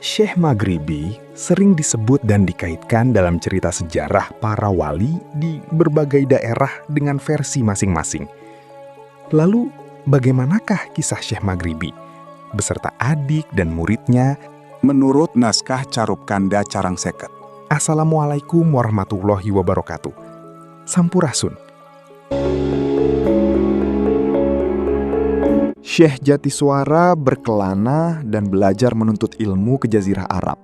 Syekh Maghribi sering disebut dan dikaitkan dalam cerita sejarah para wali di berbagai daerah dengan versi masing-masing. Lalu, bagaimanakah kisah Syekh Maghribi beserta adik dan muridnya? Menurut naskah Carup Kanda Carang Seket. Assalamualaikum warahmatullahi wabarakatuh. Sampurasun. Syekh Jatiswara berkelana dan belajar menuntut ilmu ke Jazirah Arab.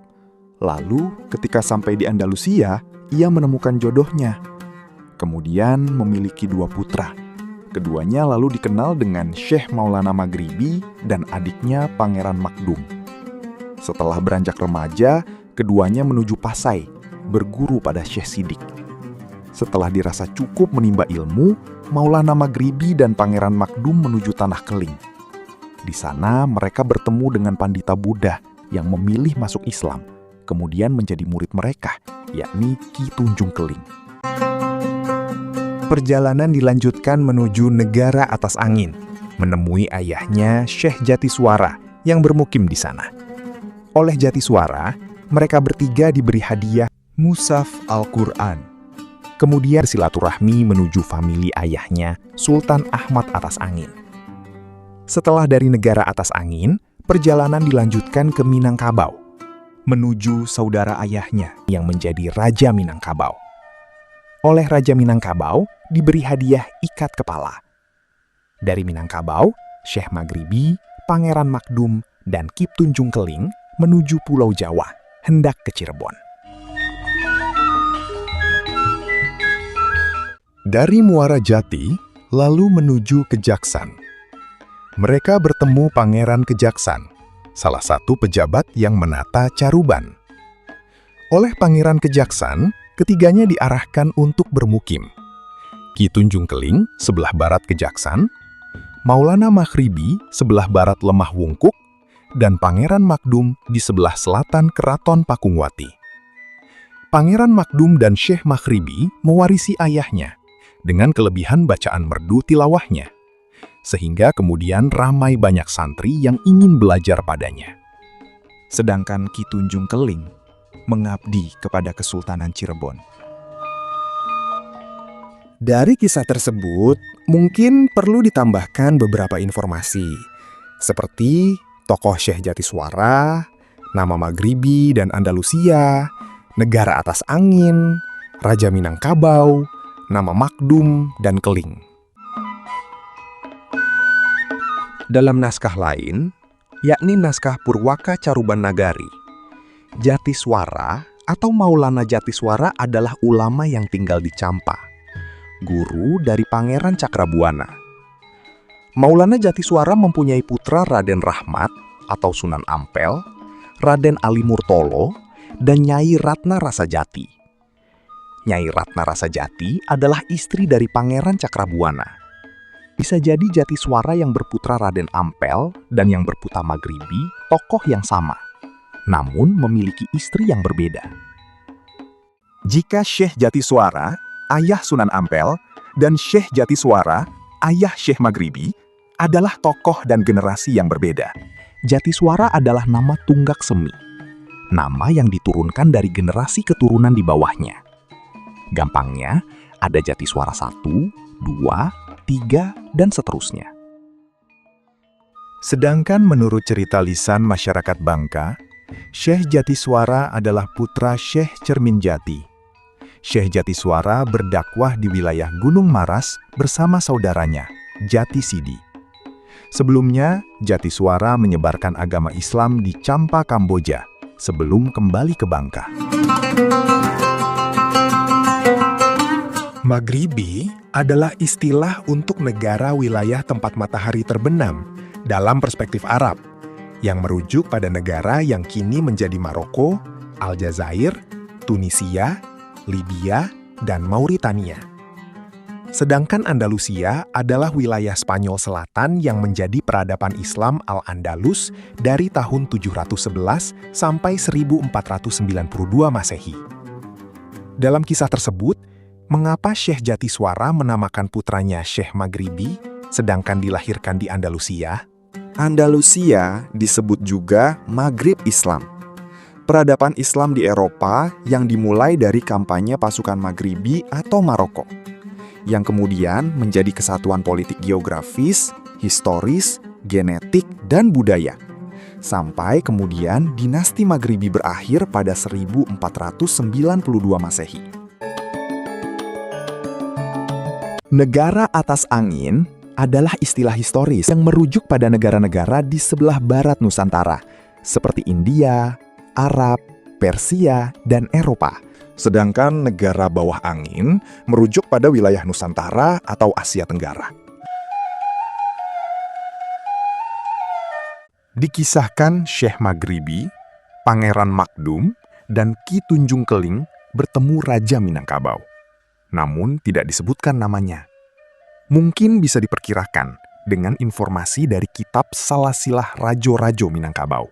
Lalu, ketika sampai di Andalusia, ia menemukan jodohnya. Kemudian memiliki 2 putra. Keduanya lalu dikenal dengan Syekh Maulana Maghribi dan adiknya Pangeran Makdum. Setelah beranjak remaja, keduanya menuju Pasai, berguru pada Syekh Sidik. Setelah dirasa cukup menimba ilmu, Maulana Maghribi dan Pangeran Makdum menuju Tanah Keling. Di sana mereka bertemu dengan Pandita Buddha yang memilih masuk Islam, kemudian menjadi murid mereka, yakni Ki Tunjung Keling. Perjalanan dilanjutkan menuju negara atas angin, menemui ayahnya Syekh Jatiswara yang bermukim di sana. Oleh Jatiswara, mereka bertiga diberi hadiah Mushaf Al-Quran. Kemudian silaturahmi menuju famili ayahnya, Sultan Ahmad Atas Angin. Setelah dari negara atas angin, perjalanan dilanjutkan ke Minangkabau, menuju saudara ayahnya yang menjadi Raja Minangkabau. Oleh Raja Minangkabau diberi hadiah ikat kepala. Dari Minangkabau, Syekh Maghribi, Pangeran Makdum, dan Ki Tunjung Keling menuju Pulau Jawa, hendak ke Cirebon. Dari Muara Jati, lalu menuju Kejaksan. Mereka bertemu Pangeran Kejaksan, salah satu pejabat yang menata Caruban. Oleh Pangeran Kejaksan, ketiganya diarahkan untuk bermukim. Ki Tunjung Keling sebelah barat Kejaksan, Maulana Maghribi sebelah barat Lemah Wungkuk, dan Pangeran Makdum di sebelah selatan Keraton Pakungwati. Pangeran Makdum dan Syekh Maghribi mewarisi ayahnya dengan kelebihan bacaan merdu tilawahnya, sehingga kemudian ramai banyak santri yang ingin belajar padanya. Sedangkan Ki Tunjung Keling mengabdi kepada Kesultanan Cirebon. Dari kisah tersebut, mungkin perlu ditambahkan beberapa informasi, seperti tokoh Syekh Jatiswara, nama Maghribi dan Andalusia, negara atas angin, Raja Minangkabau, nama Makdum dan Keling. Dalam naskah lain, yakni naskah Purwaka Caruban Nagari, Jatiswara atau Maulana Jatiswara adalah ulama yang tinggal di Campa, guru dari Pangeran Cakrabuana. Maulana Jatiswara mempunyai putra Raden Rahmat atau Sunan Ampel, Raden Ali Murtolo, dan Nyai Ratna Rasajati. Nyai Ratna Rasajati adalah istri dari Pangeran Cakrabuana. Bisa jadi Jatiswara yang berputra Raden Ampel dan yang berputra Maghribi tokoh yang sama, namun memiliki istri yang berbeda. Jika Syekh Jatiswara, ayah Sunan Ampel, dan Syekh Jatiswara, ayah Syekh Maghribi, adalah tokoh dan generasi yang berbeda. Jatiswara adalah nama tunggak semi, nama yang diturunkan dari generasi keturunan di bawahnya. Gampangnya, ada Jatiswara 1, 2, 3, dan seterusnya. Sedangkan menurut cerita lisan masyarakat Bangka, Syekh Jatiswara adalah putra Syekh Cerminjati. Syekh Jatiswara berdakwah di wilayah Gunung Maras bersama saudaranya, Jati Sidi. Sebelumnya, Jatiswara menyebarkan agama Islam di Campa, Kamboja, sebelum kembali ke Bangka. Maghribi adalah istilah untuk negara wilayah tempat matahari terbenam dalam perspektif Arab, yang merujuk pada negara yang kini menjadi Maroko, Aljazair, Tunisia, Libya, dan Mauritania. Sedangkan Andalusia adalah wilayah Spanyol Selatan yang menjadi peradaban Islam Al-Andalus dari tahun 711 sampai 1492 Masehi. Dalam kisah tersebut, mengapa Syekh Jatiswara menamakan putranya Syekh Maghribi, sedangkan dilahirkan di Andalusia? Andalusia disebut juga Maghrib Islam. Peradaban Islam di Eropa yang dimulai dari kampanye pasukan Maghribi atau Maroko, yang kemudian menjadi kesatuan politik geografis, historis, genetik, dan budaya. Sampai kemudian dinasti Maghribi berakhir pada 1492 Masehi. Negara atas angin adalah istilah historis yang merujuk pada negara-negara di sebelah barat Nusantara, seperti India, Arab, Persia, dan Eropa. Sedangkan negara bawah angin merujuk pada wilayah Nusantara atau Asia Tenggara. Dikisahkan Syekh Maghribi, Pangeran Makdum, dan Ki Tunjung Keling bertemu Raja Minangkabau. Namun tidak disebutkan namanya. Mungkin bisa diperkirakan dengan informasi dari kitab Salasilah Rajo-Rajo Minangkabau.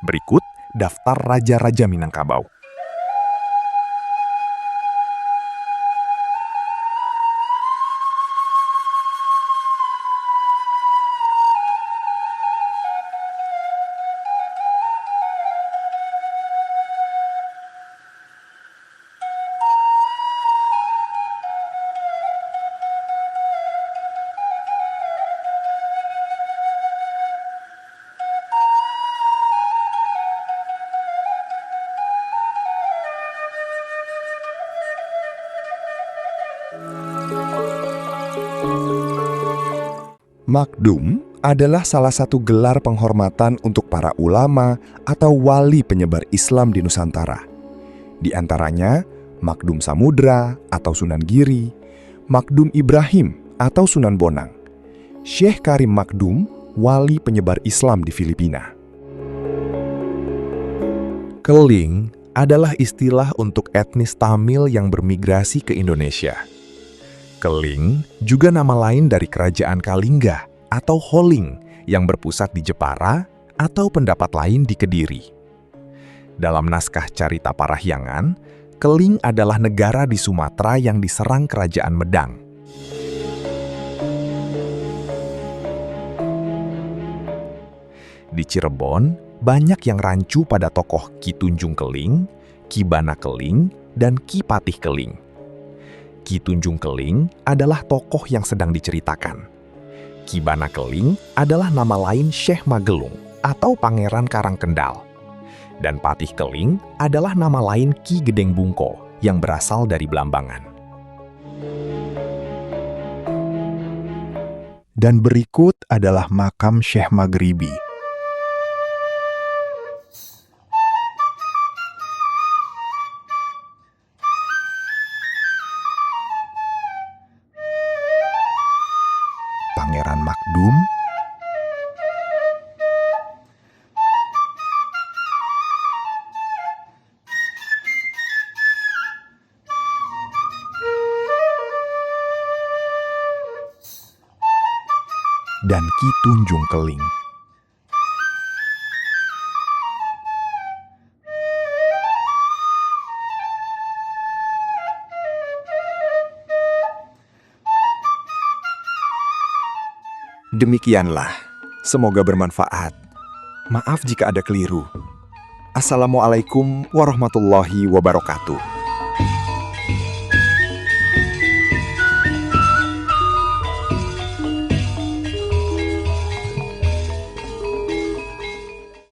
Berikut daftar Raja-Raja Minangkabau. Makdum adalah salah satu gelar penghormatan untuk para ulama atau wali penyebar Islam di Nusantara. Di antaranya Makdum Samudra atau Sunan Giri, Makdum Ibrahim atau Sunan Bonang, Syekh Karim Makdum, wali penyebar Islam di Filipina. Keling adalah istilah untuk etnis Tamil yang bermigrasi ke Indonesia. Keling juga nama lain dari kerajaan Kalingga atau Holing yang berpusat di Jepara atau pendapat lain di Kediri. Dalam naskah Carita Parahyangan, Keling adalah negara di Sumatera yang diserang kerajaan Medang. Di Cirebon, banyak yang rancu pada tokoh Ki Tunjung Keling, Ki Bana Keling, dan Ki Patih Keling. Ki Tunjung Keling adalah tokoh yang sedang diceritakan. Ki Bana Keling adalah nama lain Syekh Magelung atau Pangeran Karangkendal. Dan Patih Keling adalah nama lain Ki Gedeng Bungko yang berasal dari Blambangan. Dan berikut adalah makam Syekh Maghribi. Pangeran Makdum, dan Ki Tunjung Keling. Demikianlah, semoga bermanfaat. Maaf jika ada keliru. Assalamualaikum warahmatullahi wabarakatuh.